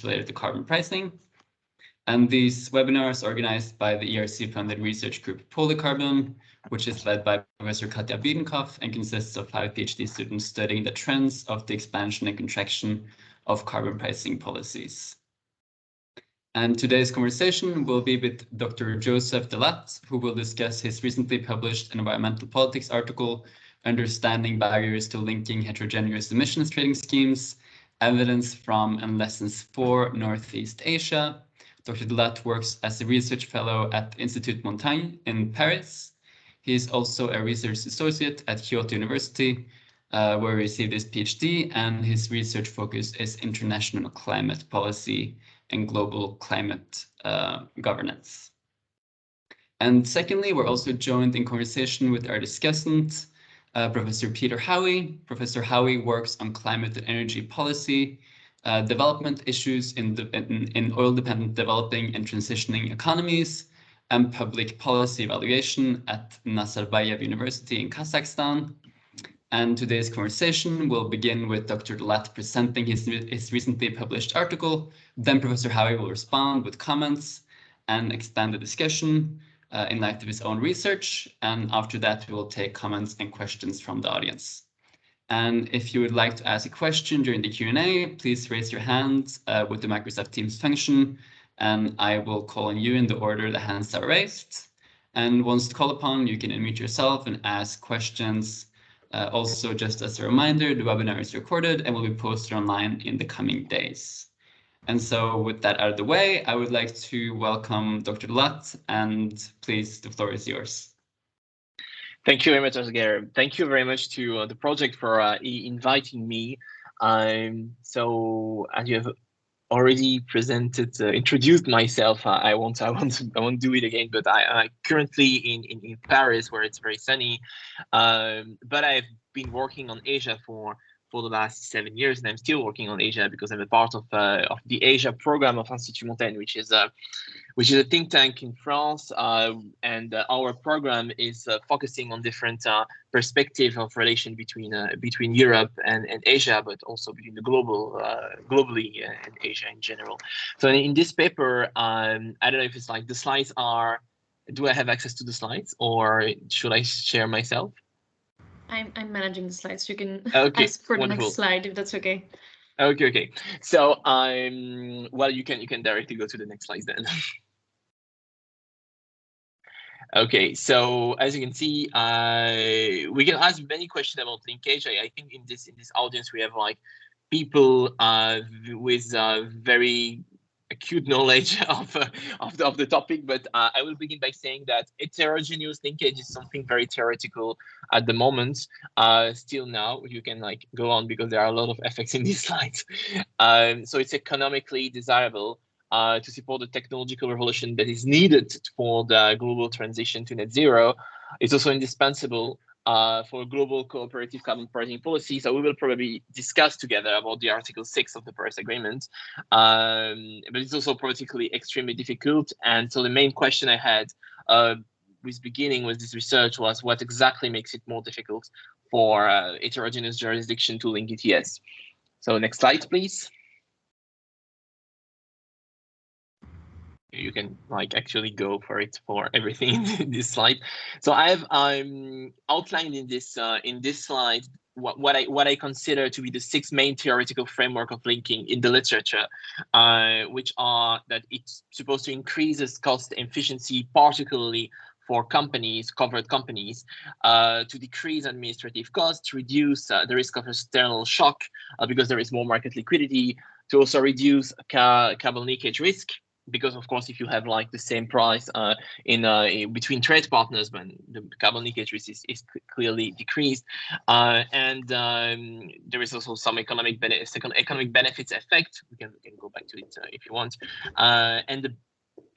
related to carbon pricing. And these webinars are organized by the ERC-funded research group PolyCarbon, which is led by Professor Katja Biedenkopf and consists of 5 PhD students studying the trends of the expansion and contraction of carbon pricing policies. And today's conversation will be with Dr. Joseph Dellatte, who will discuss his recently published environmental politics article, Understanding Barriers to Linking Heterogeneous Emissions Trading Schemes, Evidence from and Lessons for Northeast Asia. Dr. Dellatte works as a research fellow at Institut Montaigne in Paris. He is also a research associate at Kyoto University, where he received his PhD, and his research focus is international climate policy and global climate governance. And secondly, we're also joined in conversation with our discussant, Professor Peter Howie. Professor Howie works on climate and energy policy, development issues in oil-dependent developing and transitioning economies, and public policy evaluation at Nazarbayev University in Kazakhstan. And today's conversation will begin with Dr. Dellatte presenting his recently published article. Then Professor Howie will respond with comments and expand the discussion in light of his own research. And after that, we will take comments and questions from the audience. And if you would like to ask a question during the Q&A, please raise your hand with the Microsoft Teams function, and I will call on you in the order the hands are raised. And once called upon, you can unmute yourself and ask questions. Also, just as a reminder, the webinar is recorded and will be posted online in the coming days. And so with that out of the way, I would like to welcome Dr. Dellatte, and please, the floor is yours. Thank you very much, Oscar. Thank you very much to the project for inviting me. So as you have already presented, introduced myself, I won't do it again. But I'm currently in Paris, where it's very sunny. But I've been working on Asia for the last 7 years, and I'm still working on Asia because I'm a part of the Asia program of Institut Montaigne, which is a think tank in France, and our program is focusing on different perspectives of relation between Europe and Asia, but also between the globally and Asia in general. So in this paper, I don't know if it's like the slides are. Do I have access to the slides, or should I share myself? I'm managing the slides. You can ask for the next slide if that's okay. Okay. So well, you can directly go to the next slides then. Okay, so as you can see, we can ask many questions about linkage. I think in this audience we have like people with very acute knowledge of the topic, but I will begin by saying that heterogeneous linkage is something very theoretical at the moment. Still now, you can like go on because there are a lot of effects in these slides. So it's economically desirable to support the technological revolution that is needed for the global transition to net zero. It's also indispensable for global cooperative carbon pricing policy. So we will probably discuss together about the Article 6 of the Paris Agreement. But it's also politically extremely difficult. And so the main question I had with beginning with this research was what exactly makes it more difficult for heterogeneous jurisdiction to link ETS. So next slide, please. You can like actually go for it for everything in this slide. So I've outlined in this slide what I consider to be the 6 main theoretical framework of linking in the literature, which are that it's supposed to increase its cost efficiency, particularly for companies, covered companies, to decrease administrative costs, reduce the risk of external shock because there is more market liquidity, to also reduce carbon leakage risk. Because of course, if you have like the same price between trade partners, when the carbon leakage risk is clearly decreased, and there is also some economic benefits effect. We can go back to it if you want, and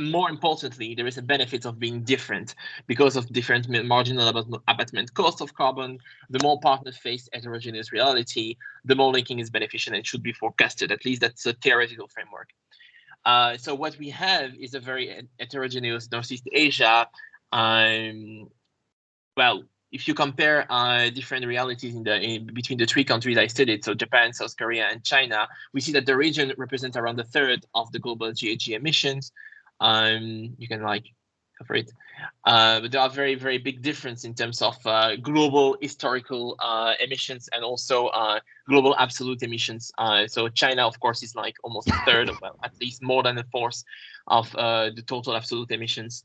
more importantly, there is a benefit of being different because of different marginal abatement cost of carbon. The more partners face heterogeneous reality, the more linking is beneficial and should be forecasted. At least that's a theoretical framework. So what we have is a very heterogeneous Northeast Asia. Well, if you compare different realities between the three countries I studied, so Japan, South Korea, and China, we see that the region represents around a third of the global GHG emissions. You can like go for it, but there are very, very big difference in terms of global historical emissions and also global absolute emissions. So China, of course, is like almost a third, well, at least more than a fourth of the total absolute emissions,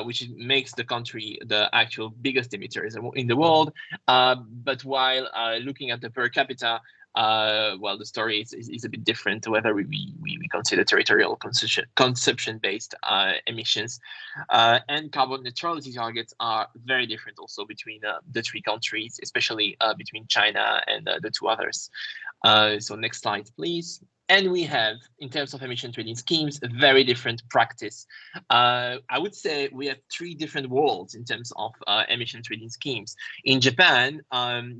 which makes the country the actual biggest emitter in the world. But while looking at the per capita, well, the story is a bit different, whether we consider territorial consumption-based emissions. And carbon neutrality targets are very different also between the three countries, especially between China and the two others. So next slide, please. And we have, in terms of emission trading schemes, a very different practice. I would say we have three different worlds in terms of emission trading schemes. In Japan,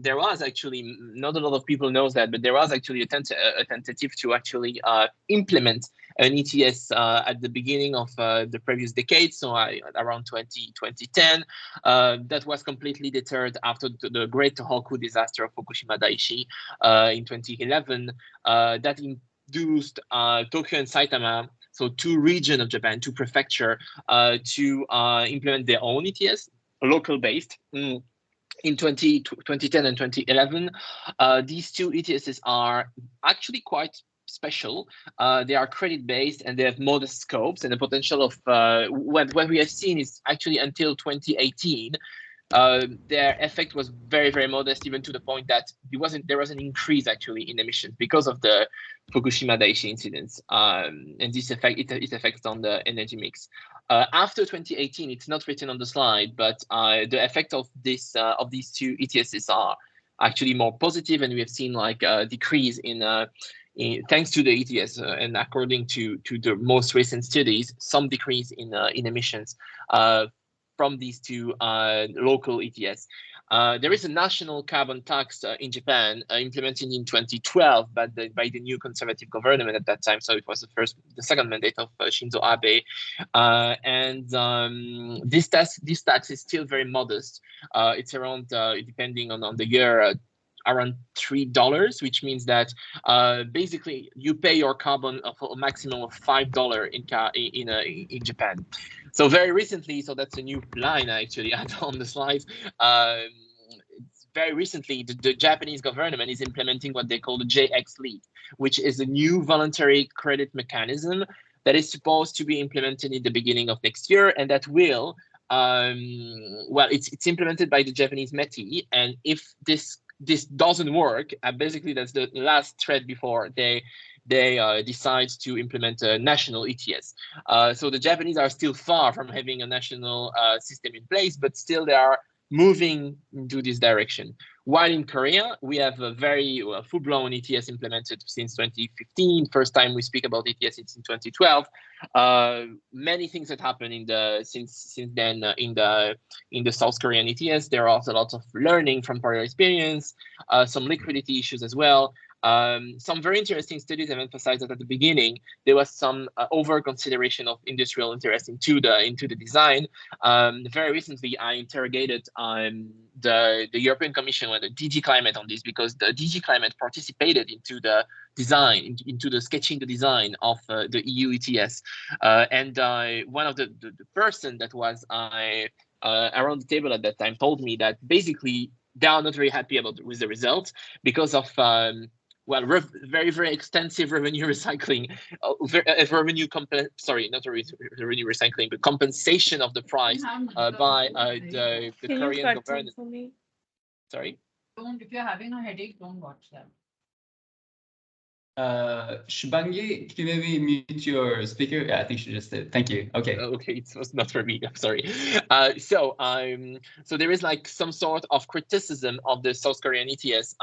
there was actually, not a lot of people knows that, but there was actually a tentative to actually implement an ETS at the beginning of the previous decade, so around 2010. That was completely deterred after the great Tohoku disaster of Fukushima Daiichi in 2011. That induced Tokyo and Saitama, so two regions of Japan, two prefecture, to implement their own ETS, local-based. In 2010 and 2011, these two ETSs are actually quite special. They are credit-based and they have modest scopes, and the potential of what we have seen is actually until 2018. Their effect was very, very modest, even to the point that there was an increase actually in emissions because of the Fukushima Daiichi incidents, and this effect it affects on the energy mix. After 2018, it's not written on the slide, but the effect of these two ETSs are actually more positive, and we have seen like a decrease in thanks to the ETS, and according to the most recent studies, some decrease in emissions from these two local ETS. There is a national carbon tax in Japan implemented in 2012 by the new conservative government at that time. So it was the second mandate of Shinzo Abe, and this tax is still very modest. It's around, depending on the year, around $3, which means that basically you pay your carbon for a maximum of $5 in Japan. So very recently, so that's a new line I actually add on the slides. Very recently, the Japanese government is implementing what they call the JX Lead, which is a new voluntary credit mechanism that is supposed to be implemented in the beginning of next year, and that will, well, it's implemented by the Japanese METI, and if this doesn't work, basically that's the last thread before they decide to implement a national ETS. So the Japanese are still far from having a national system in place, but still they are moving into this direction. While in Korea, we have a very full-blown ETS implemented since 2015. First time we speak about ETS, it's in 2012. Many things that happened since then in the South Korean ETS. There are also lots of learning from prior experience, some liquidity issues as well. Some very interesting studies have emphasized that at the beginning there was some over consideration of industrial interest into the design. Very recently, I interrogated the European Commission, or the DG Climate, on this, because the DG Climate participated into the design, into the sketching the design of the EU ETS, and one of the person that was around the table at that time told me that basically they are not very happy with the results because of well, very, very extensive revenue recycling, revenue recycling, but compensation of the price by the Korean government. Sorry? If you're having a headache, don't watch them. Shubangi, can you maybe mute your speaker? Yeah, I think she just did. Thank you. Okay. Okay, it was not for me. I'm sorry. So there is like some sort of criticism of the South Korean ETS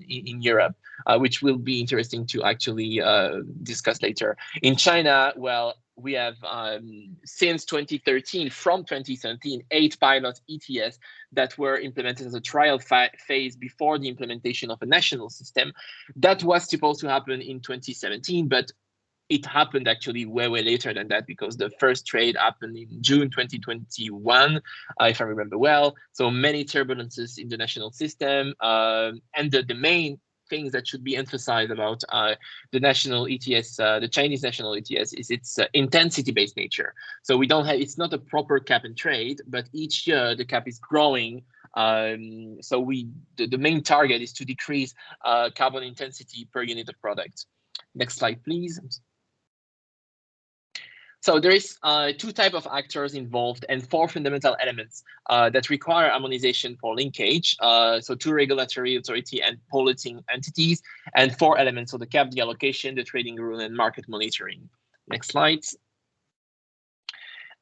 in Europe, which will be interesting to actually discuss later. In China, well, we have since 2013, from 2017, 8 pilot ETS that were implemented as a trial phase before the implementation of a national system. That was supposed to happen in 2017, but it happened actually way later than that, because the first trade happened in June 2021, if I remember well. So many turbulences in the national system, and the main things that should be emphasized about the national ETS, the Chinese national ETS, is its intensity-based nature. So we don't have, it's not a proper cap and trade, but each year the cap is growing. So the main target is to decrease carbon intensity per unit of product. Next slide, please. So there is 2 types of actors involved and 4 fundamental elements that require harmonization for linkage. So 2 regulatory authority and polluting entities, and 4 elements, so the cap, the allocation, the trading rule, and market monitoring. Next slide.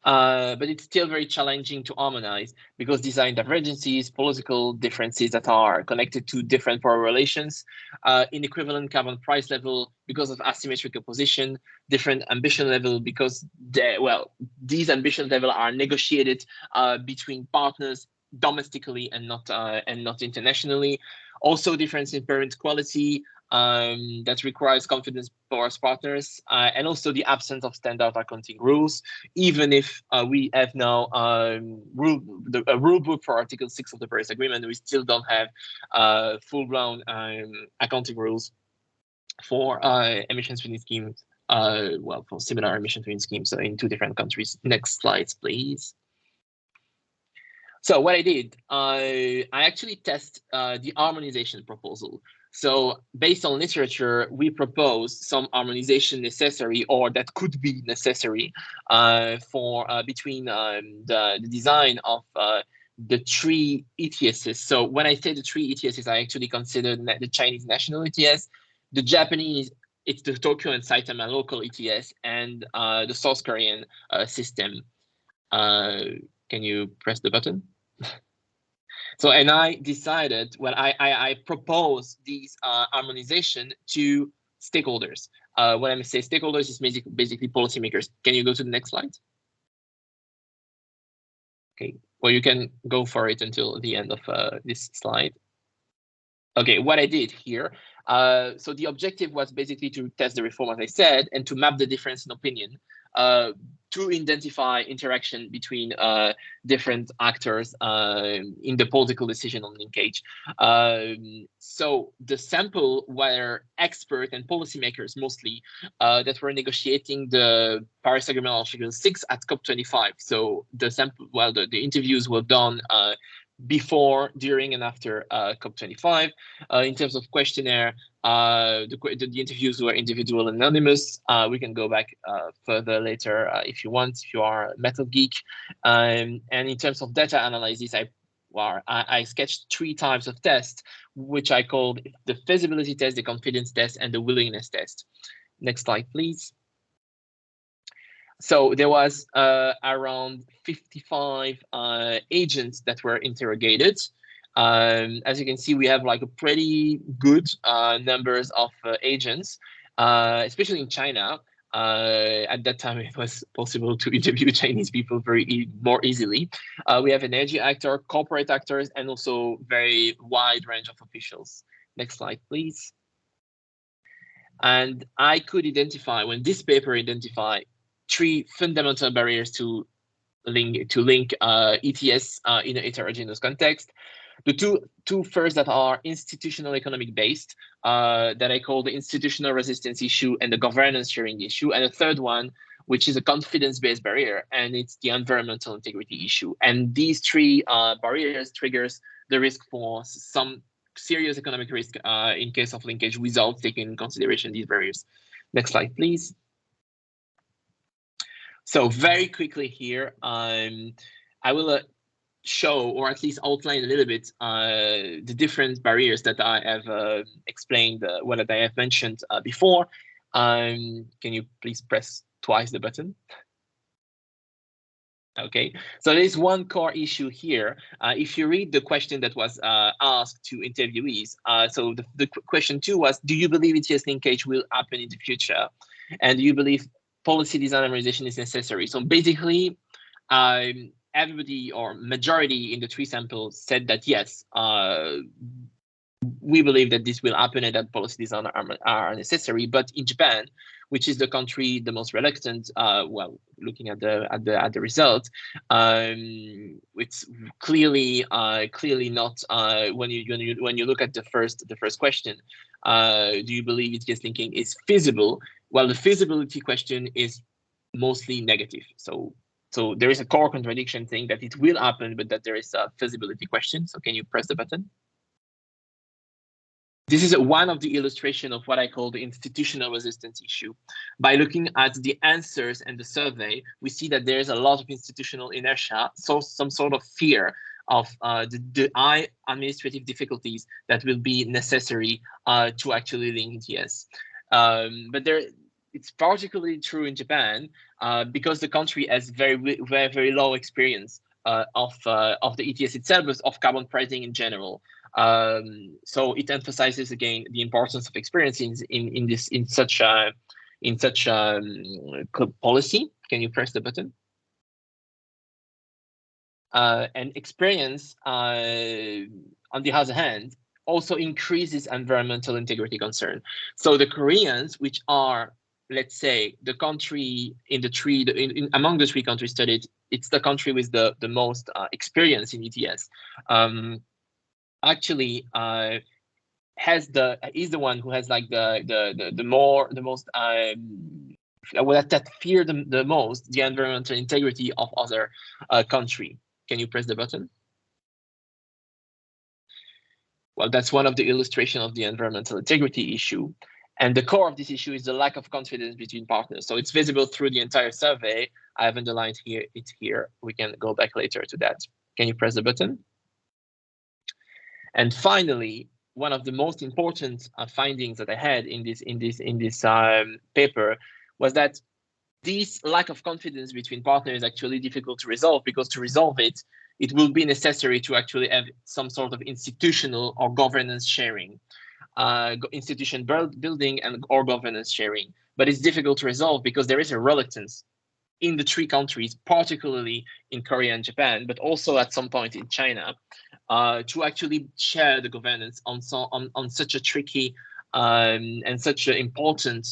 But it's still very challenging to harmonize, because design divergences, political differences that are connected to different power relations, inequivalent carbon price level because of asymmetrical position, different ambition level because these ambition levels are negotiated between partners domestically and not internationally. Also, difference in parent quality, that requires confidence for our partners, and also the absence of standard accounting rules, even if we have now a rule book for Article 6 of the Paris Agreement, we still don't have full-blown accounting rules for emissions trading schemes, for similar emission trading schemes in 2 different countries. Next slides, please. So what I did, I actually test the harmonization proposal. So based on literature, we propose some harmonization necessary, or that could be necessary for between the design of the 3 ETSs. So when I say the 3 ETSs, I actually consider the Chinese national ETS, the Japanese, it's the Tokyo and Saitama local ETS, and the South Korean system. Can you press the button? So, and I decided, I proposed these harmonization to stakeholders. When I say stakeholders, it's basically policymakers. Can you go to the next slide? Okay, well, you can go for it until the end of this slide. Okay, what I did here, so the objective was basically to test the reform, as I said, and to map the difference in opinion, to identify interaction between different actors in the political decision on linkage. So the sample were experts and policymakers mostly that were negotiating the Paris Agreement Article 6 at COP25. So the sample, the interviews were done before, during, and after COP25. In terms of questionnaire, the interviews were individual and anonymous. We can go back further later if you want, if you are a metal geek. And in terms of data analysis, I sketched 3 types of tests, which I called the feasibility test, the confidence test, and the willingness test. Next slide, please. So there was around 55 agents that were interrogated. As you can see, we have like a pretty good numbers of agents, especially in China. At that time, it was possible to interview Chinese people more easily. We have energy actor, corporate actors, and also very wide range of officials. Next slide, please. And I could identify, when this paper identified 3 fundamental barriers to link ETS in a heterogeneous context. The two first that are institutional economic based, that I call the institutional resistance issue and the governance sharing issue, and the third one, which is a confidence-based barrier, and it's the environmental integrity issue. And these 3 barriers triggers the risk for some serious economic risk in case of linkage without taking into consideration these barriers. Next slide, please. So very quickly here, I will show, or at least outline a little bit, the different barriers that I have explained, what I have mentioned before. Can you please press twice the button? Okay, so there's one core issue here. If you read the question that was asked to interviewees, so the question 2 was, do you believe ETS linkage will happen in the future? And do you believe policy design harmonization is necessary? So basically, everybody or majority in the 3 samples said that yes, we believe that this will happen and that policy design are necessary. But in Japan, which is the country the most reluctant, well, looking at the result, it's clearly not. When you look at the first question, do you believe ETS linking is feasible? Well, the feasibility question is mostly negative. So there is a core contradiction saying that it will happen, but that there is a feasibility question. So can you press the button? This is one of the illustration of what I call the institutional resistance issue. By looking at the answers and the survey, we see that there is a lot of institutional inertia, so some sort of fear of the high administrative difficulties that will be necessary to actually link ETS. But it's particularly true in Japan because the country has very low experience of the ETS itself, but of carbon pricing in general. So it emphasizes again the importance of experience in such policy. Can you press the button? And experience, on the other hand, also increases environmental integrity concern. So the Koreans, which are, let's say, the country among the three countries studied, it's the country with the most experience in ETS. Actually, is the one who has like the most that fear the most the environmental integrity of other country. Can you press the button? Well, that's one of the illustration of the environmental integrity issue. And the core of this issue is the lack of confidence between partners. So it's visible through the entire survey. I have underlined it here. We can go back later to that. Can you press the button? And finally, one of the most important findings that I had in this paper was that this lack of confidence between partners is actually difficult to resolve, because to resolve it, it will be necessary to actually have some sort of institutional or governance sharing, institution building and or governance sharing. But it's difficult to resolve because there is a reluctance in the three countries, particularly in Korea and Japan, but also at some point in China, to actually share the governance on such a tricky and such an important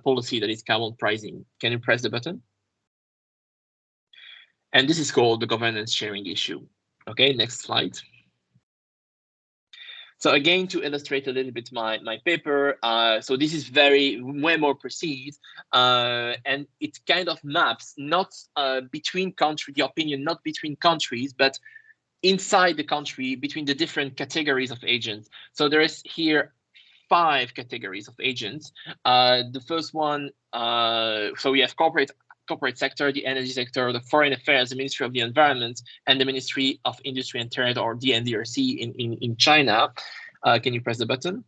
policy that is carbon pricing. Can you press the button? And this is called the governance sharing issue. Okay, next slide. So again, to illustrate a little bit my paper, so this is way more precise, and it kind of maps not between countries, the opinion not between countries, but inside the country between the different categories of agents. So there is here 5 categories of agents. The first one, so we have corporate sector, the energy sector, the foreign affairs, the Ministry of the Environment, and the Ministry of Industry and Trade, or DNDRC in China. Can you press the button?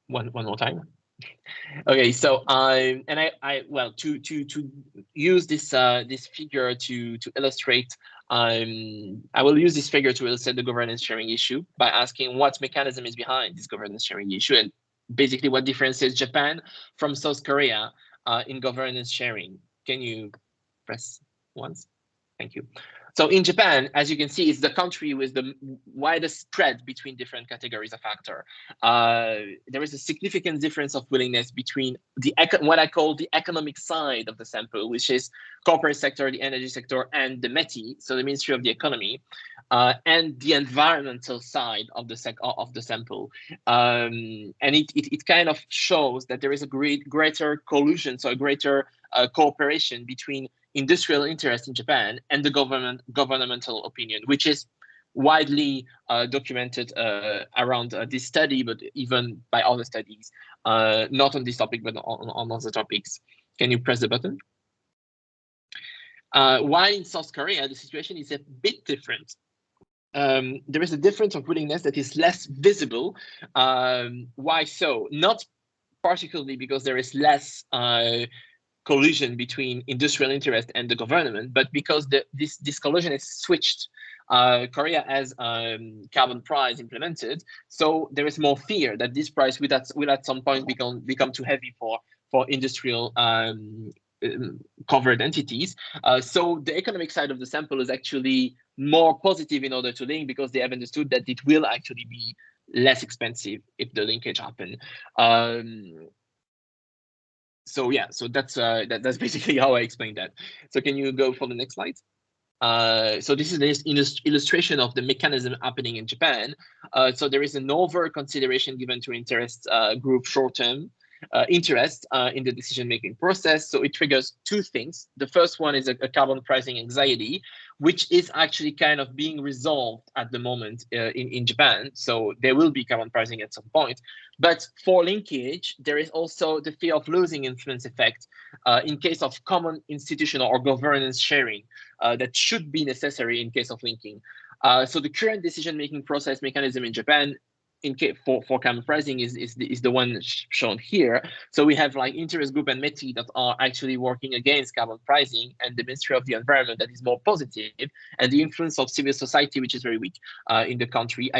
One more time. Okay, so well, to use this figure to illustrate, I will use this figure to illustrate the governance sharing issue by asking what mechanism is behind this governance sharing issue, and basically what differentiates Japan from South Korea in governance sharing. Can you press once? Thank you. So in Japan, as you can see, it's the country with the widest spread between different categories of actor. There is a significant difference of willingness between what I call the economic side of the sample, which is corporate sector, the energy sector, and the METI, so the Ministry of the Economy, and the environmental side of the sample. And it kind of shows that there is a greater collusion, so a greater cooperation between industrial interest in Japan and the governmental opinion, which is widely documented around this study, but even by other studies, not on this topic, but on other topics. Can you press the button? While in South Korea, the situation is a bit different. There is a difference of willingness that is less visible. Why so? Not particularly because there is less collision between industrial interest and the government, but because this collision is switched. Korea has carbon price implemented, so there is more fear that this price will at some point become too heavy for industrial covered entities. So the economic side of the sample is actually more positive in order to link, because they have understood that it will actually be less expensive if the linkage happen. So yeah, so that's basically how I explained that. So can you go for the next slide? So this is the illustration of the mechanism happening in Japan. So there is an over consideration given to interest group short-term interest in the decision-making process. So it triggers two things. The first one is a carbon pricing anxiety, which is actually kind of being resolved at the moment in Japan. So there will be carbon pricing at some point. But for linkage, there is also the fear of losing influence effect in case of common institutional or governance sharing that should be necessary in case of linking. So the current decision-making process mechanism in Japan for carbon pricing is the one shown here. So we have like interest group and METI that are actually working against carbon pricing, and the Ministry of the Environment that is more positive, and the influence of civil society, which is very weak in the country.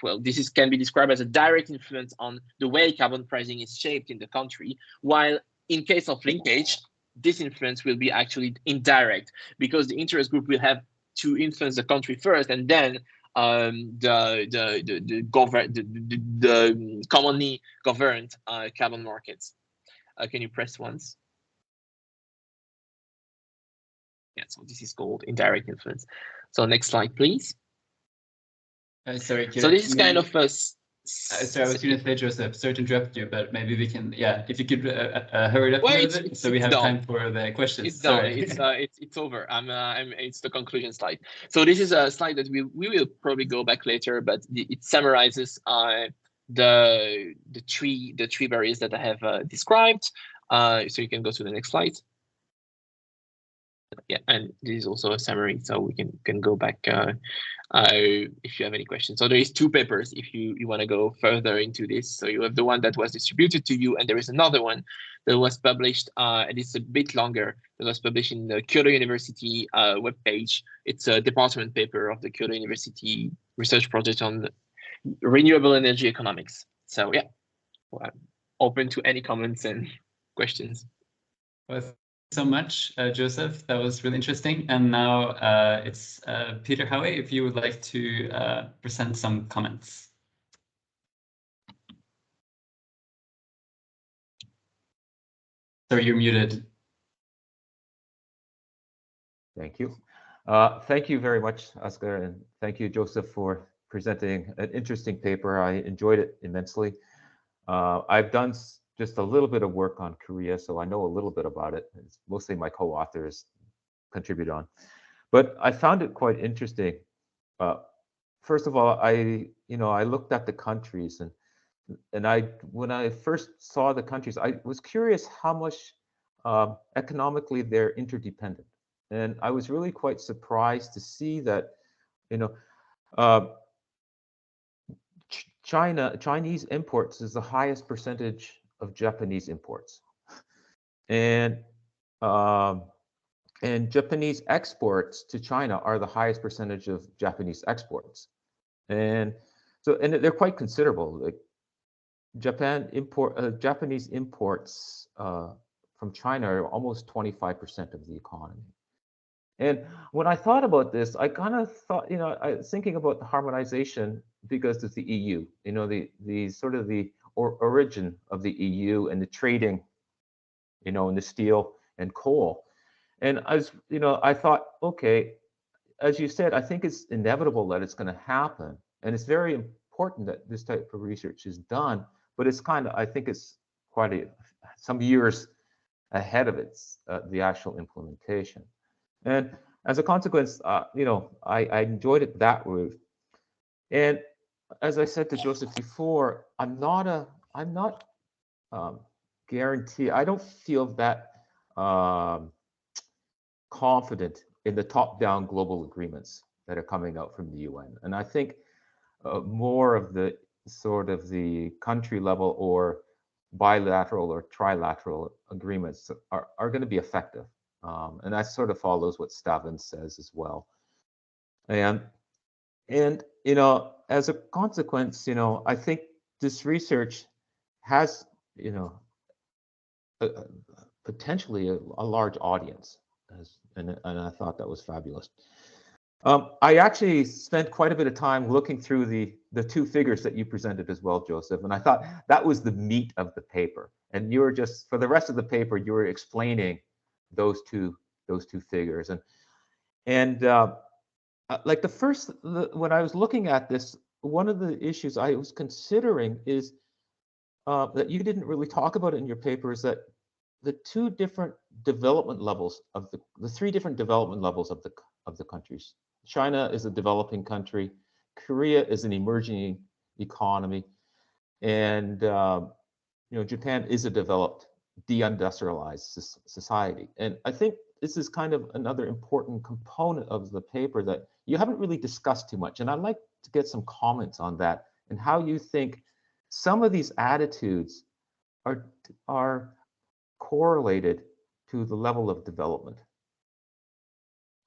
Well, this can be described as a direct influence on the way carbon pricing is shaped in the country, while in case of linkage, this influence will be actually indirect, because the interest group will have to influence the country first, and then the commonly governed carbon markets. Can you press once? Yeah, so this is called indirect influence. So next slide, please. Sorry, so this is kind of a sorry, I was going to say, Joseph, sorry to interrupt you, but maybe we can, yeah, if you could hurry it up a little bit, so we have time for the questions. It's done. It's over. It's the conclusion slide. So this is a slide that we will probably go back later, but it summarizes the three barriers that I have described. So you can go to the next slide. Yeah, and this is also a summary, so we can go back if you have any questions. So there is two papers if you want to go further into this. So you have the one that was distributed to you, and there is another one that was published, and it's a bit longer, that was published in the Kyoto University webpage. It's a department paper of the Kyoto University research project on renewable energy economics. So yeah, well, I'm open to any comments and questions. Well, so much, Joseph. That was really interesting. And now it's Peter Howie, if you would like to present some comments. Sorry, you're muted. Thank you. Thank you very much, Oscar, and thank you, Joseph, for presenting an interesting paper. I enjoyed it immensely. I've done just a little bit of work on Korea, so I know a little bit about it. It's mostly my co-authors contribute on, but I found it quite interesting. First of all, I looked at the countries, and when I first saw the countries, I was curious how much economically they're interdependent, and I was really quite surprised to see that, Chinese imports is the highest percentage of Japanese imports, and Japanese exports to China are the highest percentage of Japanese exports, and they're quite considerable. Like Japanese imports from China are almost 25% of the economy. And when I thought about this, I kind of thought, I was thinking about the harmonization because of the EU, the sort of the origin of the EU and the trading, in the steel and coal. And I thought, okay, as you said, I think it's inevitable that it's going to happen. And it's very important that this type of research is done, but it's I think it's quite some years ahead of the actual implementation. And as a consequence, I enjoyed it that route. And as I said to Joseph before, I'm not guaranteed. I don't feel that confident in the top-down global agreements that are coming out from the UN. And I think more of the sort of the country level or bilateral or trilateral agreements are going to be effective. And that sort of follows what Stavin says as well. And as a consequence, I think this research has, potentially a large audience, and I thought that was fabulous. I actually spent quite a bit of time looking through the two figures that you presented as well, Joseph, and I thought that was the meat of the paper. And you were just, for the rest of the paper, you were explaining those two figures. And like when I was looking at this, one of the issues I was considering is that you didn't really talk about it in your paper, is that the two different development levels of the three different development levels of the countries. China is a developing country, Korea is an emerging economy, and Japan is a developed, deindustrialized society. And I think this is kind of another important component of the paper that you haven't really discussed too much. And I'd like to get some comments on that and how you think some of these attitudes are correlated to the level of development.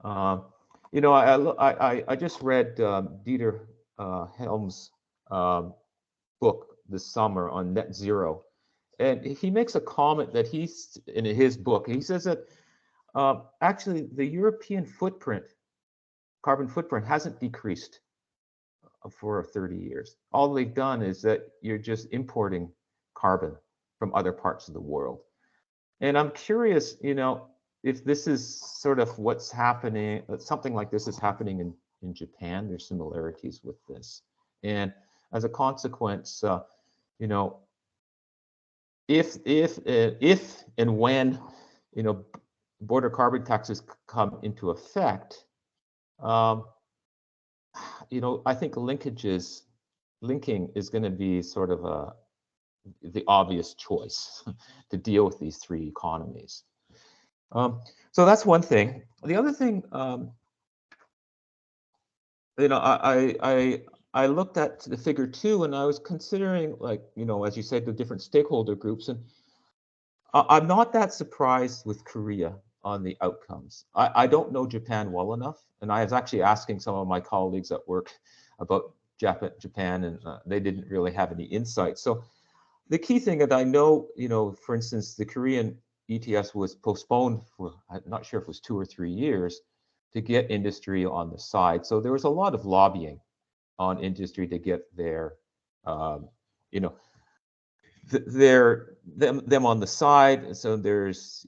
I just read Dieter Helm's book this summer on net zero, and he makes a comment that he's in his book. He says that actually the European carbon footprint hasn't decreased for 30 years. All they've done is that you're just importing carbon from other parts of the world. And I'm curious, if this is sort of what's happening, something like this is happening in Japan. There's similarities with this. And as a consequence, if and when, border carbon taxes come into effect, I think linking is going to be sort of the obvious choice to deal with these three economies. So that's one thing. The other thing, I looked at the figure 2, and I was considering, like, as you said, the different stakeholder groups, and I'm not that surprised with Korea on the outcomes. I don't know Japan well enough, and I was actually asking some of my colleagues at work about Japan, and they didn't really have any insight. So the key thing that I know, for instance, the Korean ETS was postponed for, I'm not sure if it was 2 or 3 years, to get industry on the side. So there was a lot of lobbying on industry to get them on the side. So there's,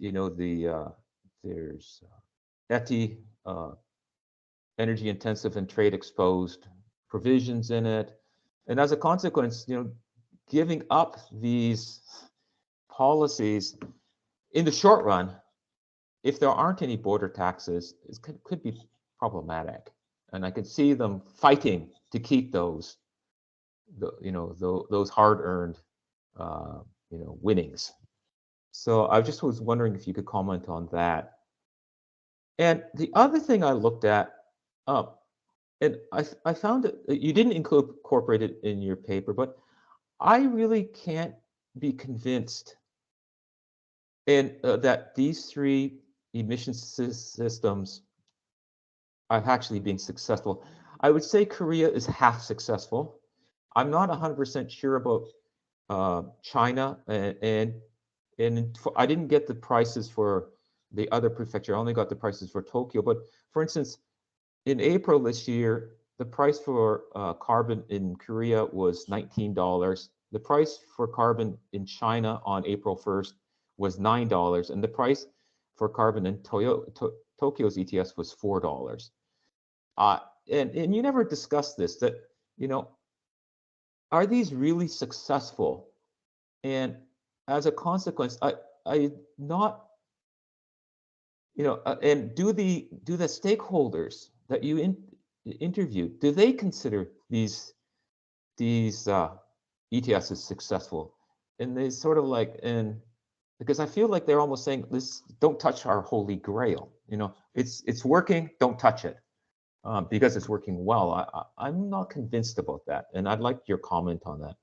there's ETI, energy intensive and trade exposed provisions in it. And as a consequence, giving up these policies in the short run, if there aren't any border taxes, it could be problematic. And I could see them fighting to keep those hard-earned, winnings. So I just was wondering if you could comment on that. And the other thing I looked at, and I found that you didn't incorporate it in your paper, but I really can't be convinced that these three emission systems are actually being successful. I would say Korea is half successful. I'm not 100% sure about China, and I didn't get the prices for the other prefecture. I only got the prices for Tokyo. But for instance, in April this year, the price for carbon in Korea was $19. The price for carbon in China on April 1st was $9, and the price for carbon in Tokyo's ETS was $4. And you never discussed this, that, are these really successful? And as a consequence, I not, and do the stakeholders that you interviewed, do they consider these ETS as successful? And they sort of like, because I feel like they're almost saying, this, don't touch our holy grail. It's working, don't touch it, because it's working well. I'm not convinced about that, and I'd like your comment on that.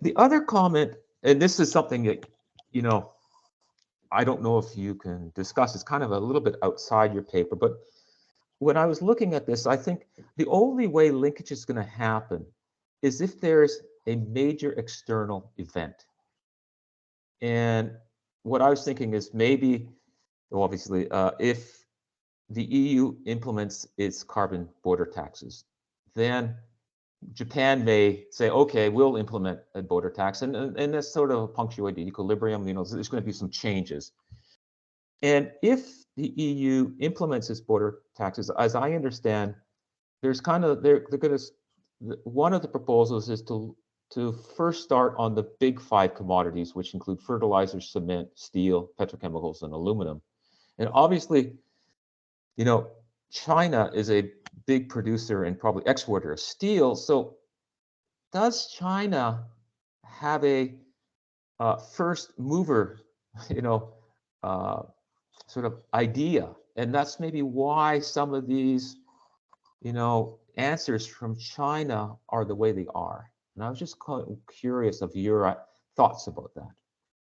The other comment, and this is something that, I don't know if you can discuss, it's kind of a little bit outside your paper, but when I was looking at this, I think the only way linkage is going to happen is if there's a major external event. And what I was thinking is maybe, obviously, if the EU implements its carbon border taxes, then Japan may say, okay, we'll implement a border tax, and that's sort of a punctuated equilibrium. You know, there's going to be some changes. And if the EU implements its border taxes, as I understand, there's kind of they're going to, one of the proposals is to first start on the big 5 commodities, which include fertilizers, cement, steel, petrochemicals, and aluminum. And obviously, you know, China is a big producer and probably exporter of steel. So does China have a first mover, you know, sort of idea? And that's maybe why some of these, you know, answers from China are the way they are. And I was just curious of your thoughts about that.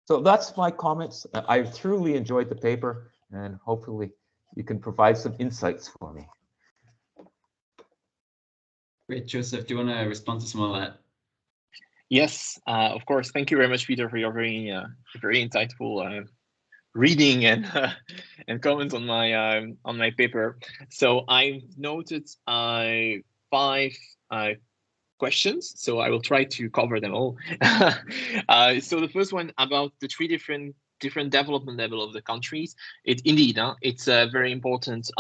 So that's my comments. I truly enjoyed the paper, and hopefully you can provide some insights for me. Great, Joseph, do you want to respond to some of that? Yes, of course. Thank you very much, Peter, for your very insightful reading and comments on my paper. So I've noted 5 questions, so I will try to cover them all. So the first one about the 3 different development level of the countries. It's a very important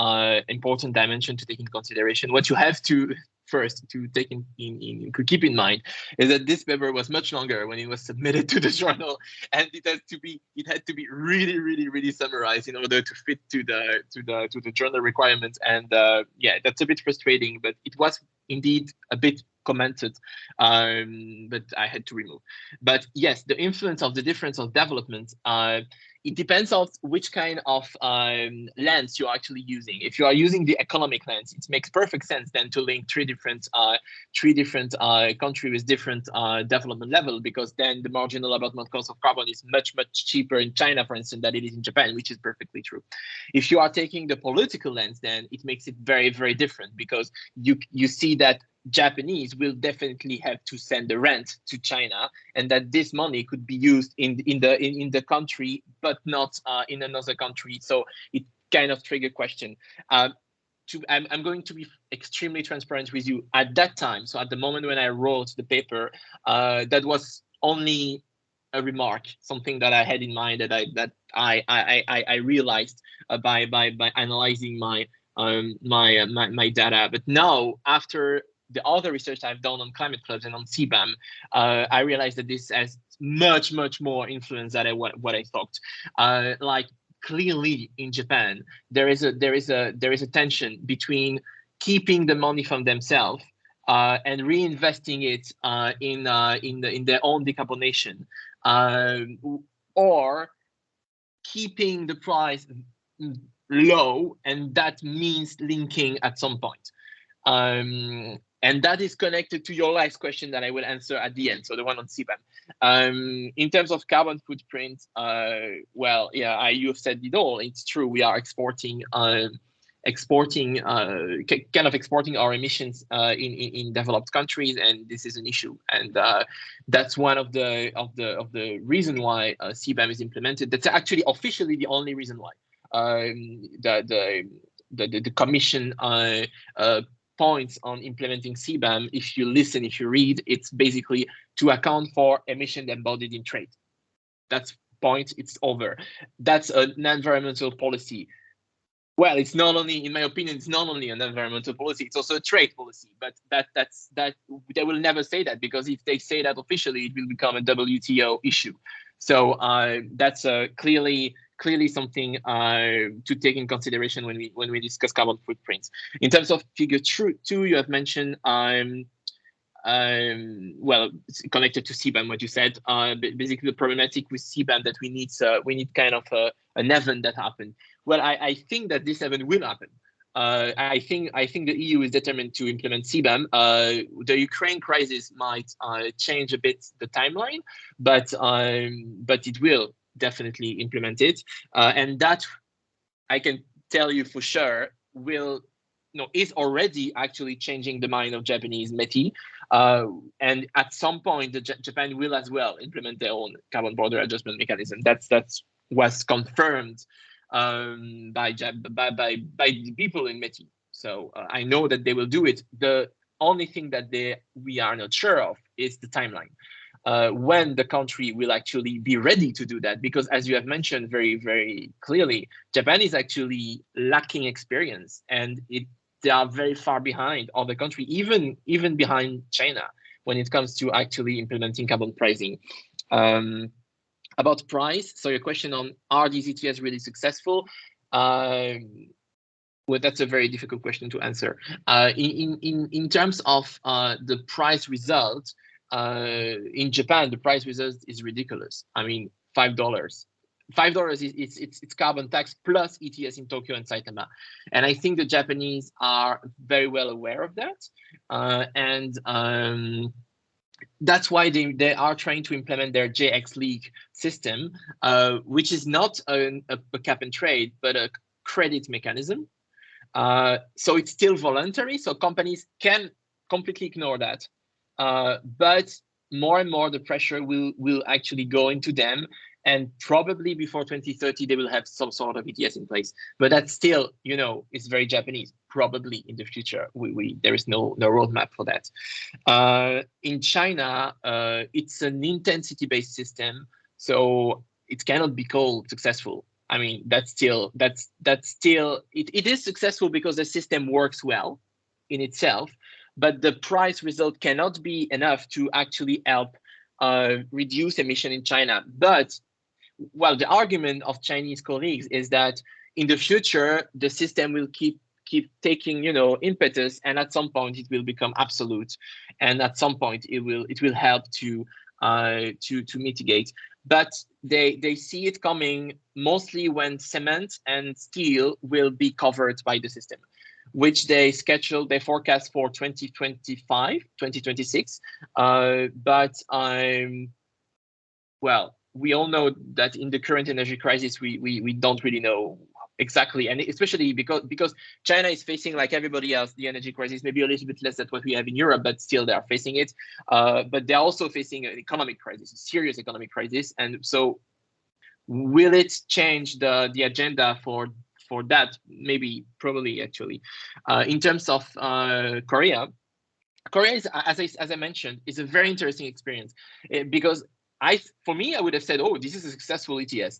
dimension to take into consideration. What you have to first to take to keep in mind is that this paper was much longer when it was submitted to the journal, and it had to be really summarized in order to fit to the journal requirements. And yeah, that's a bit frustrating, but it was indeed a bit commented, but I had to remove. But yes, the influence of the difference of development, it depends on which kind of lens you're actually using. If you are using the economic lens, it makes perfect sense then to link 3 different countries with different development level, because then the marginal abatement cost of carbon is much cheaper in China, for instance, than it is in Japan, which is perfectly true. If you are taking the political lens, then it makes it very different, because you see that Japanese will definitely have to send the rent to China, and that this money could be used in the country, but not in another country. So it kind of trigger question. I'm going to be extremely transparent with you. At that time, so at the moment when I wrote the paper, that was only a remark, something that I had in mind, that I realized by analyzing my data. But now, after the other research I've done on climate clubs and on CBAM, I realized that this has much more influence than what I thought. Like, clearly in Japan, there is a tension between keeping the money from themselves and reinvesting it in their own decarbonation, or keeping the price low, and that means linking at some point. And that is connected to your last question that I will answer at the end, so the one on CBAM. In terms of carbon footprint, well, yeah, you have said it all. It's true. We are exporting our emissions in developed countries, and this is an issue. And that's one of the reason why CBAM is implemented. That's actually officially the only reason why. The Commission points on implementing CBAM, if you listen, if you read, it's basically to account for emission embodied in trade. That's point, it's over. That's an environmental policy. Well, it's not only, in my opinion, it's not only an environmental policy, it's also a trade policy. But that's they will never say that, because if they say that officially, it will become a WTO issue. So that's clearly something to take in consideration when we discuss carbon footprints. In terms of figure 2, you have mentioned well, it's connected to CBAM, what you said. Basically, the problematic with CBAM that we need kind of an event that happen. Well, I think that this event will happen. I think the EU is determined to implement CBAM. The Ukraine crisis might change a bit the timeline, but it will definitely implement it, and that I can tell you for sure is already actually changing the mind of Japanese METI, and at some point Japan will as well implement their own carbon border adjustment mechanism. That was confirmed by the people in METI. So I know that they will do it. The only thing that we are not sure of is the timeline. When the country will actually be ready to do that, because as you have mentioned very, very clearly, Japan is actually lacking experience, and they are very far behind other countries, even behind China when it comes to actually implementing carbon pricing. About price, so your question on are these ETS really successful? Well, that's a very difficult question to answer. In terms of the price result, in Japan, the price result is ridiculous. I mean, $5. $5 it's carbon tax plus ETS in Tokyo and Saitama, and I think the Japanese are very well aware of that, and that's why they are trying to implement their JX League system, which is not a cap and trade, but a credit mechanism. So it's still voluntary, so companies can completely ignore that. But more and more the pressure will actually go into them, and probably before 2030 they will have some sort of ETS in place. But that's still, you know, it's very Japanese. Probably in the future, there is no roadmap for that. In China, it's an intensity-based system, so it cannot be called successful. I mean, it is successful because the system works well in itself, but the price result cannot be enough to actually help reduce emission in China. But, well, the argument of Chinese colleagues is that in the future, the system will keep taking, you know, impetus, and at some point it will become absolute, and at some point it will help to mitigate. But they see it coming mostly when cement and steel will be covered by the system, which they forecast for 2025, 2026. But well, we all know that in the current energy crisis, we don't really know exactly, and especially because China is facing, like everybody else, the energy crisis, maybe a little bit less than what we have in Europe, but still they are facing it. But they're also facing an economic crisis, a serious economic crisis. And so will it change the agenda for that? Maybe, probably, actually. In terms of Korea is, as I mentioned, is a very interesting experience, because for me, I would have said, oh, this is a successful ETS.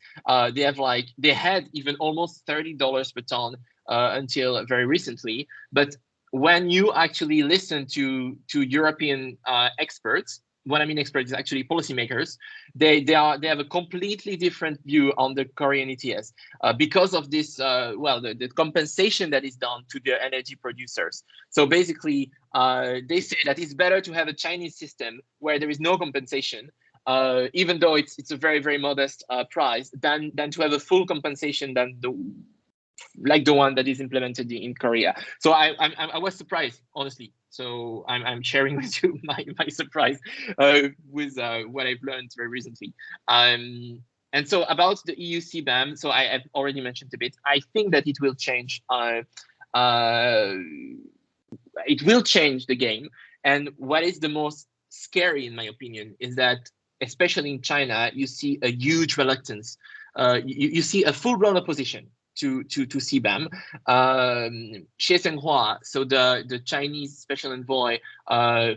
They had even almost $30 per ton until very recently. But when you actually listen to European experts, when I mean experts is actually policymakers, they have a completely different view on the Korean ETS because of this, the compensation that is done to the energy producers. So basically, they say that it's better to have a Chinese system where there is no compensation, even though it's a very, very modest price, than to have a full compensation than the one that is implemented in Korea. So I was surprised, honestly. So I'm sharing with you my surprise with what I've learned very recently. And so about the EU CBAM, so I have already mentioned a bit. I think that it will change. It will change the game. And what is the most scary, in my opinion, is that, especially in China, you see a huge reluctance. You see a full-blown opposition to CBAM. Xie Zhenghua, so the Chinese special envoy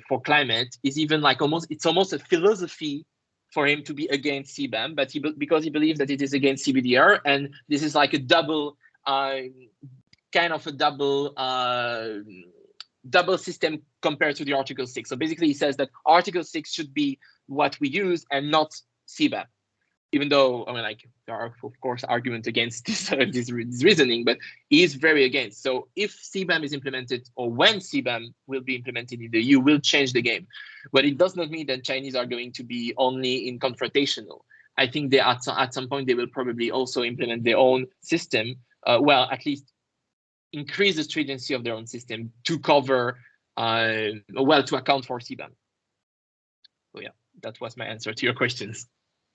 for climate, is even like it's almost a philosophy for him to be against CBAM, but because he believes that it is against CBDR, and this is like a double double system compared to the Article 6. So basically, he says that Article 6 should be what we use and not CBAM. Even though, I mean, like, there are, of course, arguments against this reasoning, but he is very against. So if CBAM is implemented, or when CBAM will be implemented in the EU, will change the game. But it does not mean that Chinese are going to be only in confrontational. I think they at some point, they will probably also implement their own system, at least increase the stringency of their own system to cover, to account for CBAM. So yeah, that was my answer to your questions.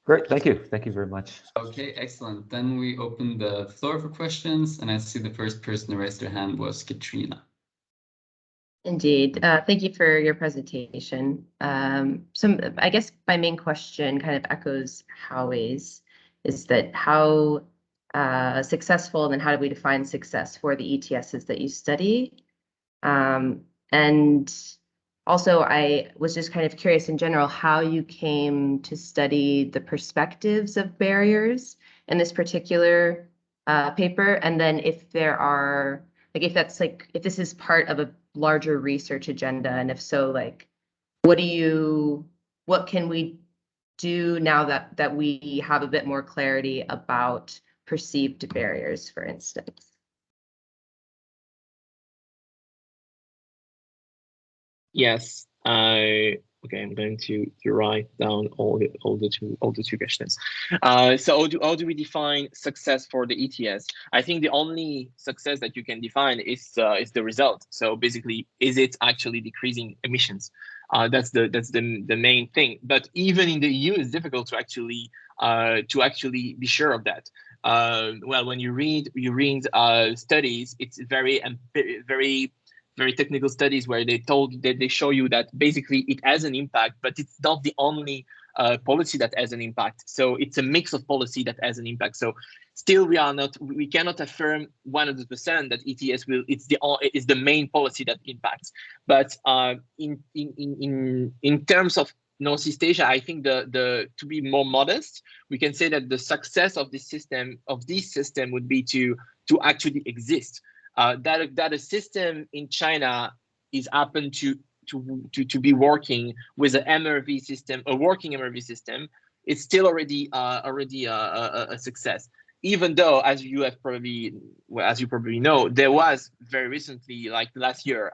Great, thank you. Thank you very much. Okay, excellent. Then we open the floor for questions, and I see the first person to raise their hand was Katrina. Indeed. Thank you for your presentation. I guess my main question kind of echoes Howie's, is that how successful, and then how do we define success for the ETSs that you study? And also, I was just kind of curious in general how you came to study the perspectives of barriers in this particular paper, and then if there are, like, if that's like, if this is part of a larger research agenda, and if so, like, what can we do now that we have a bit more clarity about perceived barriers, for instance? Yes. Okay, I'm going to write down all the two questions. So how do we define success for the ETS? I think the only success that you can define is the result. So basically, is it actually decreasing emissions? That's the main thing. But even in the EU, it's difficult to actually be sure of that. Well, when you read studies, it's very technical studies where they show you that basically it has an impact, but it's not the only policy that has an impact. So it's a mix of policy that has an impact. So still we cannot affirm 100% that ETS is the main policy that impacts. But in terms of Northeast Asia, I think to be more modest, we can say that the success of this system would be to actually exist. That a system in China is happen to be working with an MRV system, a working MRV system, it's still already a success. Even though, as you probably know, there was very recently, like last year,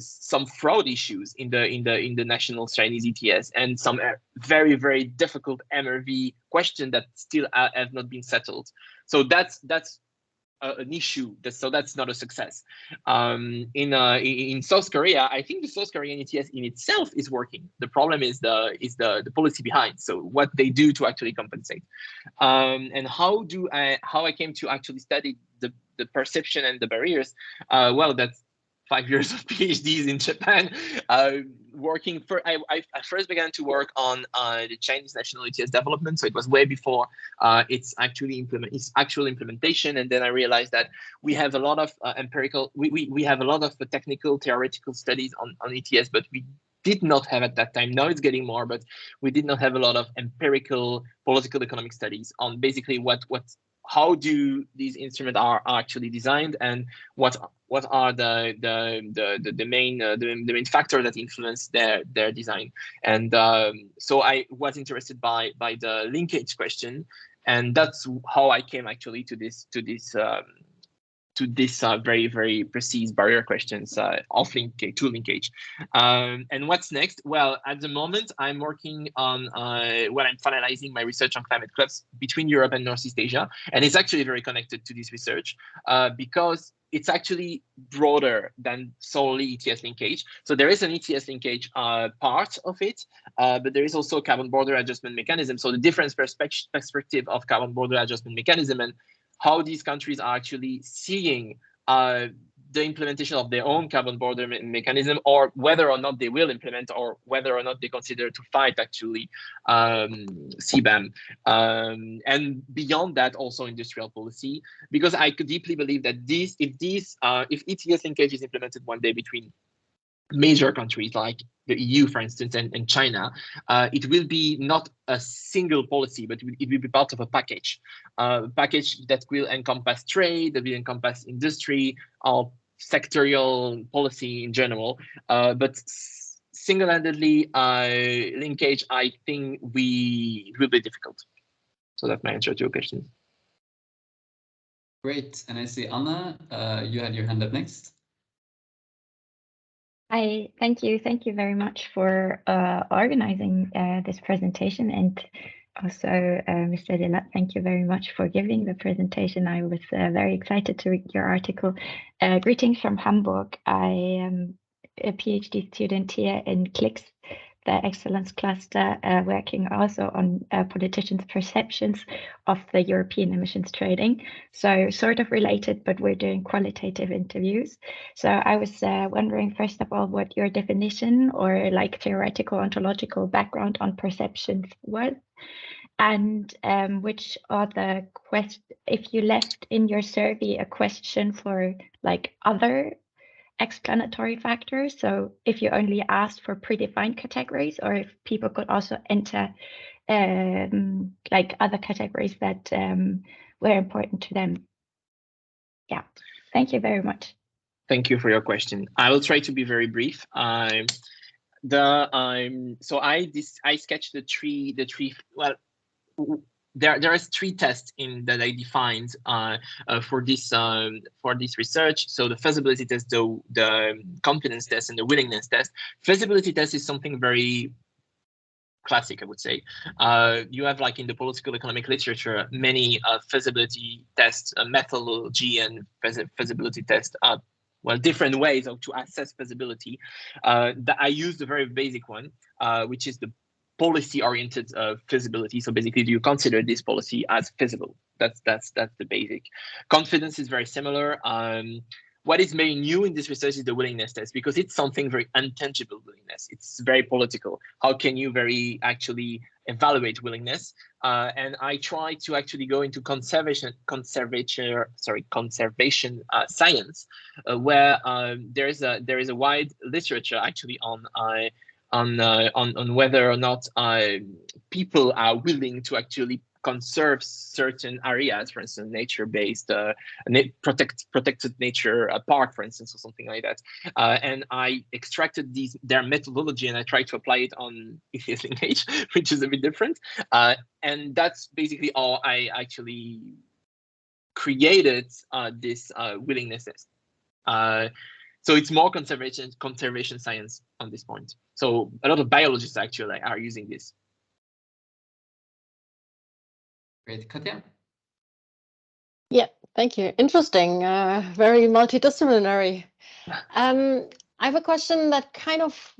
some fraud issues in the national Chinese ETS, and some very, very difficult MRV question that still have not been settled. So that's an issue. So that's not a success. In South Korea, I think the South Korean ETS in itself is working. The problem is the policy behind. So what they do to actually compensate. And how I came to actually study the perception and the barriers. Well, that's 5 years of PhDs in Japan. Working for, I first began to work on the Chinese national ETS development, so it was way before its actual implementation. And then I realized that we have a lot of empirical, we have a lot of technical theoretical studies on ETS, but we did not have at that time. Now it's getting more, but we did not have a lot of empirical political economic studies on basically how do these instruments are actually designed, and what are the main factors that influence their design. And so I was interested by the linkage question, and that's how I came actually to this very, very precise barrier questions of linkage. And what's next? Well, at the moment, I'm working on I'm finalizing my research on climate clubs between Europe and Northeast Asia. And it's actually very connected to this research because it's actually broader than solely ETS linkage. So there is an ETS linkage part of it, but there is also a carbon border adjustment mechanism. So the different perspective of carbon border adjustment mechanism and how these countries are actually seeing the implementation of their own carbon border mechanism, or whether or not they will implement, or whether or not they consider to fight actually CBAM. And beyond that, also industrial policy, because I could deeply believe that if ETS linkage is implemented one day between major countries like the EU, for instance, and China, it will be not a single policy, but it will be part of a package that will encompass trade, that will encompass industry, or sectorial policy in general. But single-handedly linkage, I think it will be difficult. So that's my answer to your question. Great. And I see Anna, you had your hand up next. Hi, thank you. Thank you very much for organizing this presentation, and also Mr. Dellatte, thank you very much for giving the presentation. I was very excited to read your article. Greetings from Hamburg. I am a PhD student here in CLICS, the Excellence Cluster, working also on politicians' perceptions of the European emissions trading. So sort of related, but we're doing qualitative interviews. So I was wondering, first of all, what your definition or like theoretical ontological background on perceptions was. And which are the if you left in your survey a question for like other explanatory factors, so if you only asked for predefined categories, or if people could also enter like other categories that were important to them. Yeah, thank you very much. Thank you for your question. I will try to be very brief. So I sketched the three. Well, there is three tests that I defined for this research. So the feasibility test, the confidence test, and the willingness test. Feasibility test is something very classic, I would say. You have, like, in the political economic literature, many feasibility tests, methodology and feasibility test, well, different ways to assess feasibility. That I used a very basic one, which is the policy-oriented feasibility. So basically, do you consider this policy as feasible? That's the basic. Confidence is very similar. What is very new in this research is the willingness test, because it's something very untangible willingness. It's very political. How can you very actually evaluate willingness? And I try to actually go into conservation science, where there is a wide literature actually on whether or not people are willing to actually conserve certain areas, for instance, nature-based, protected nature park, for instance, or something like that. And I extracted their methodology and I tried to apply it on ETS linkage, which is a bit different. And that's basically all I actually created this willingness test. So it's more conservation science on this point. So a lot of biologists actually are using this. Great, Katja? Yeah, thank you. Interesting, very multidisciplinary. I have a question that kind of,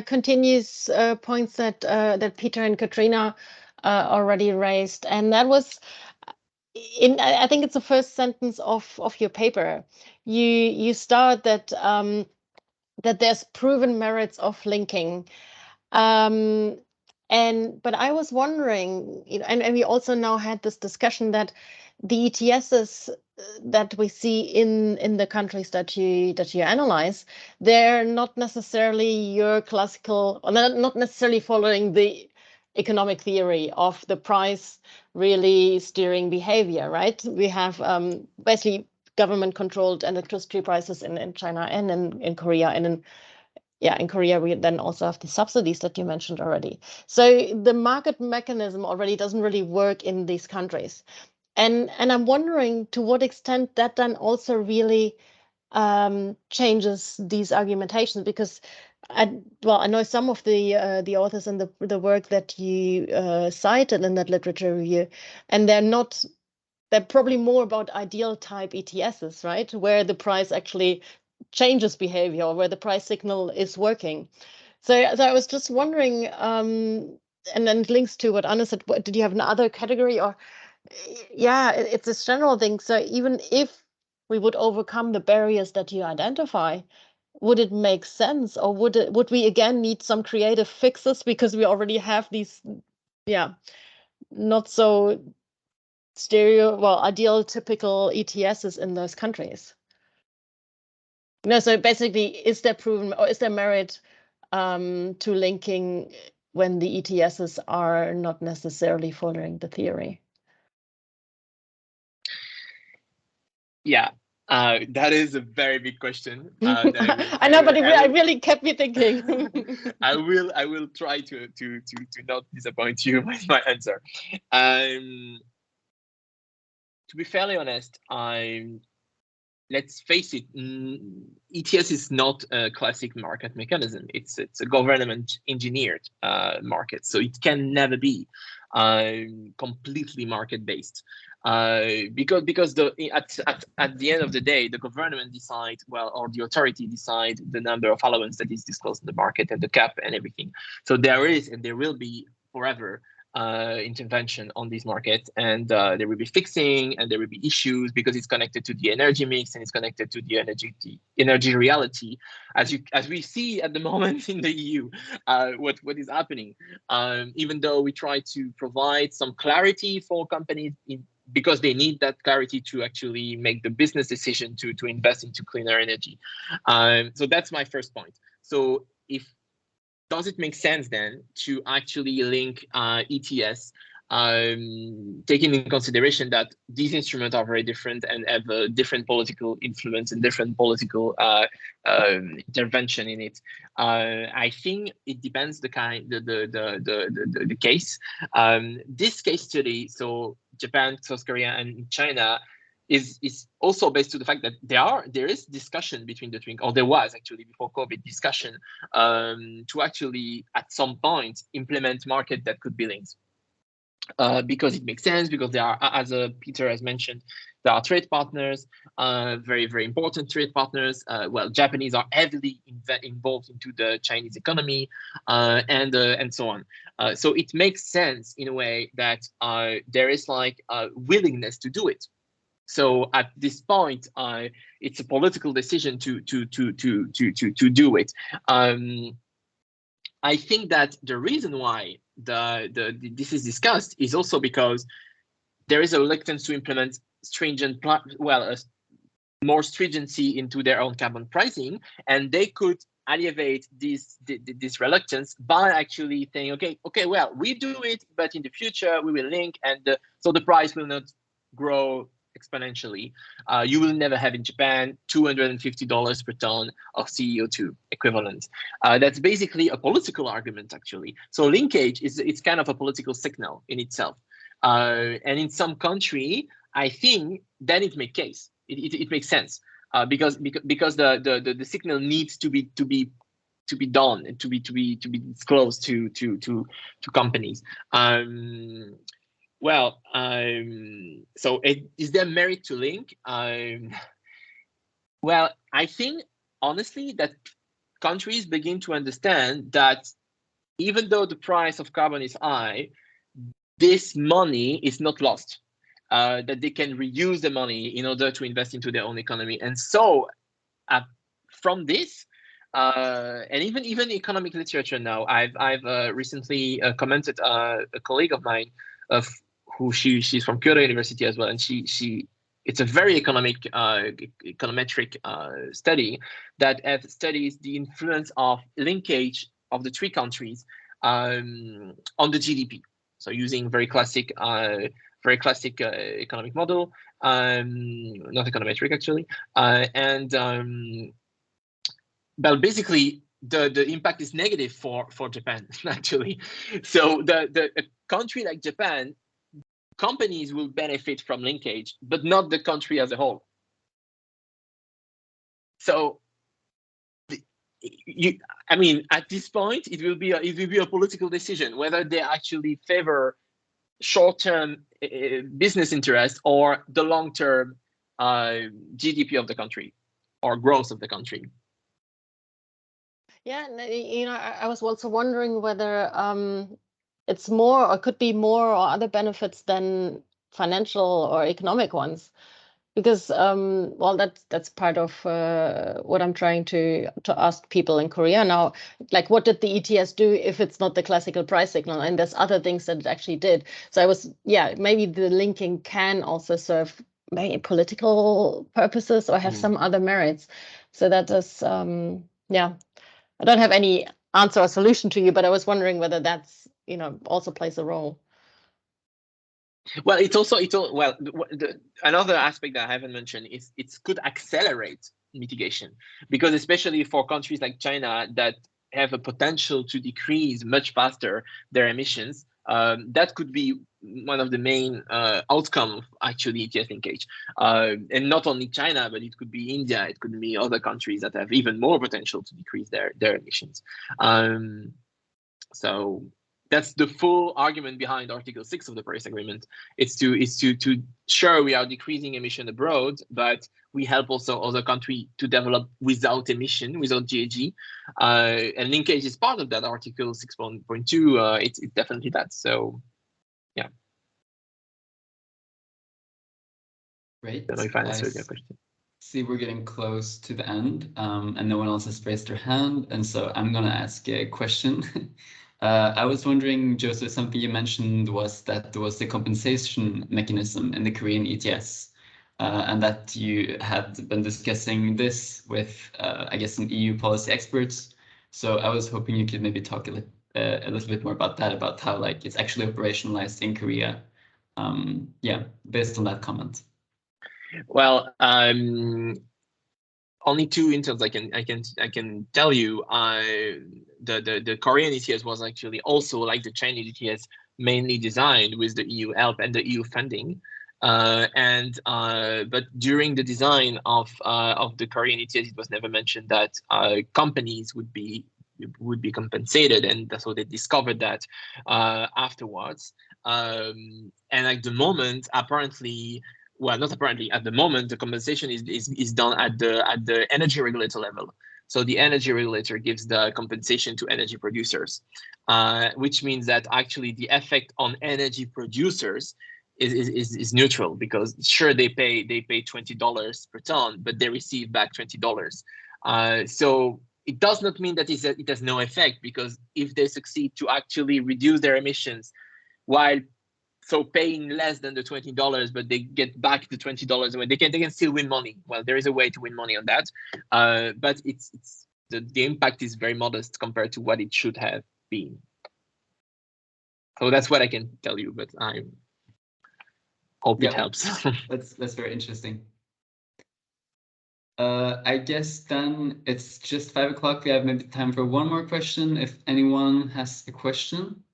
continues points that that Peter and Katrina already raised, and that was I think it's the first sentence of your paper. You start that that there's proven merits of linking. But I was wondering, and we also now had this discussion that the ETSs that we see in the countries that you analyze, they're not necessarily your classical, or not necessarily following the economic theory of the price really steering behavior, right? We have basically government-controlled electricity prices in China and in Korea, and in Korea, we then also have the subsidies that you mentioned already. So the market mechanism already doesn't really work in these countries. And I'm wondering to what extent that then also really changes these argumentations, because I know some of the authors and the work that you cited in that literature review, and they're probably more about ideal type ETSs, right? Where the price actually changes behavior, or where the price signal is working. So I was just wondering, and then it links to what Anna said, did you have another category? Or it's a general thing. So even if we would overcome the barriers that you identify, would it make sense, or would we again need some creative fixes because we already have these not so ideal typical ETSs in those countries? So basically, is there proven, or is there merit to linking when the ETSs are not necessarily following the theory? Yeah, that is a very big question. I know, but it really kept me thinking. I will try to not disappoint you with my answer. To be fairly honest, let's face it, ETS is not a classic market mechanism. It's a government engineered market, so it can never be completely market based. Because at the end of the day, the government decide, or the authority decide the number of allowance that is disclosed in the market and the cap and everything. So there is and there will be forever intervention on this market, and there will be fixing, and there will be issues because it's connected to the energy mix and it's connected to the energy reality, as we see at the moment in the EU, what is happening. Even though we try to provide some clarity for companies because they need that clarity to actually make the business decision to invest into cleaner energy. So that's my first point. So does it make sense then to actually link ETS, taking in consideration that these instruments are very different and have a different political influence and different political intervention in it? I think it depends the case. This case study, so Japan, South Korea, and China, is also based on the fact that there is discussion between the twin, or there was actually before COVID discussion to actually at some point implement market that could be linked. Because it makes sense, because there are, as Peter has mentioned, there are trade partners, very, very important trade partners. Well, Japanese are heavily involved into the Chinese economy, and so on. So it makes sense in a way that there is like a willingness to do it. So at this point, it's a political decision to do it. I think that the reason why this is discussed is also because there is a reluctance to implement stringent, more stringency into their own carbon pricing, and they could alleviate this reluctance by actually saying, okay, well, we do it, but in the future we will link, and so the price will not grow exponentially. You will never have in Japan $250 per ton of CO2 equivalent. That's basically a political argument, actually. So linkage it's kind of a political signal in itself. And in some country, I think then it makes case. It makes sense because the signal needs to be done and to be disclosed to companies. So is there merit to link? Well, I think honestly that countries begin to understand that even though the price of carbon is high, this money is not lost. That they can reuse the money in order to invest into their own economy, and so from this. And even economic literature now. I've recently commented a colleague of mine, she's from Kyoto University as well, and it's a very econometric study that studies the influence of linkage of the three countries on the GDP. So using very classic economic model, not econometric actually, but basically the impact is negative for Japan actually. So a country like Japan, companies will benefit from linkage, but not the country as a whole. So at this point, it will be a political decision whether they actually favor short-term business interest or the long-term GDP of the country or growth of the country. Yeah, I was also wondering whether it's more or could be more or other benefits than financial or economic ones, because that's part of what I'm trying to ask people in Korea now. Like, what did the ETS do if it's not the classical price signal? And there's other things that it actually did. So maybe the linking can also serve maybe political purposes or have some other merits. So that is I don't have any answer or solution to you, but I was wondering whether that's also plays a role. Well, another aspect that I haven't mentioned is it could accelerate mitigation, because especially for countries like China that have a potential to decrease much faster their emissions, that could be one of the main outcomes of actually ETS linkage. And not only China, but it could be India, it could be other countries that have even more potential to decrease their emissions. So that's the full argument behind Article 6 of the Paris Agreement. It's to sure we are decreasing emission abroad, but we help also other countries to develop without emission, without GHG. And linkage is part of that Article 6.2. It's definitely that. So Yeah. Great. I don't know if I answered your question. See, we're getting close to the end, and no one else has raised their hand, and so I'm going to ask a question. I was wondering, Joseph, something you mentioned was that there was a compensation mechanism in the Korean ETS, and that you had been discussing this with, I guess, some EU policy experts. So I was hoping you could maybe talk a little bit more about that, about how like it's actually operationalized in Korea. Yeah, based on that comment. Well, only two interns I can tell you. The Korean ETS was actually also like the Chinese ETS, mainly designed with the EU help and the EU funding. But during the design of the Korean ETS, it was never mentioned that companies would be compensated, and so they discovered that afterwards. And at the moment, apparently. Well, not apparently. At the moment, the compensation is done at the energy regulator level. So the energy regulator gives the compensation to energy producers, which means that actually the effect on energy producers is neutral, because sure, they pay $20 per ton, but they receive back $20. So it does not mean that it has no effect, because if they succeed to actually reduce their emissions while paying less than the $20, but they get back the $20, and they can still win money. Well, there is a way to win money on that, but it's the impact is very modest compared to what it should have been. So that's what I can tell you, but I hope it helps. That's very interesting. I guess then it's just 5 o'clock. We have maybe time for one more question, if anyone has a question.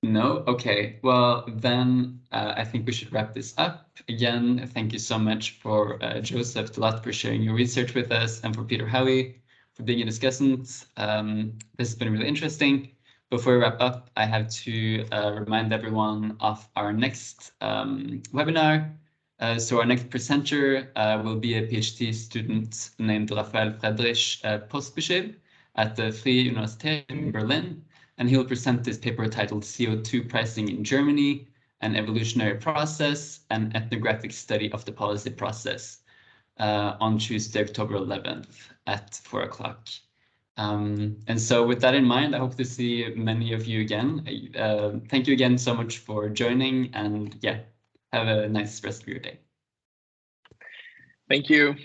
No? Okay. Well, then I think we should wrap this up. Again, thank you so much for Joseph, Dellatte, for sharing your research with us, and for Peter, Howie, for being a discussant. This has been really interesting. Before we wrap up, I have to remind everyone of our next webinar. So our next presenter will be a PhD student named Raphael Friedrich Postbishop at the Freie Universität in Berlin. And he'll present this paper titled CO2 Pricing in Germany, an Evolutionary Process, an Ethnographic Study of the Policy Process, on Tuesday, October 11th at 4 o'clock. And so with that in mind, I hope to see many of you again. Thank you again so much for joining, and yeah, have a nice rest of your day. Thank you.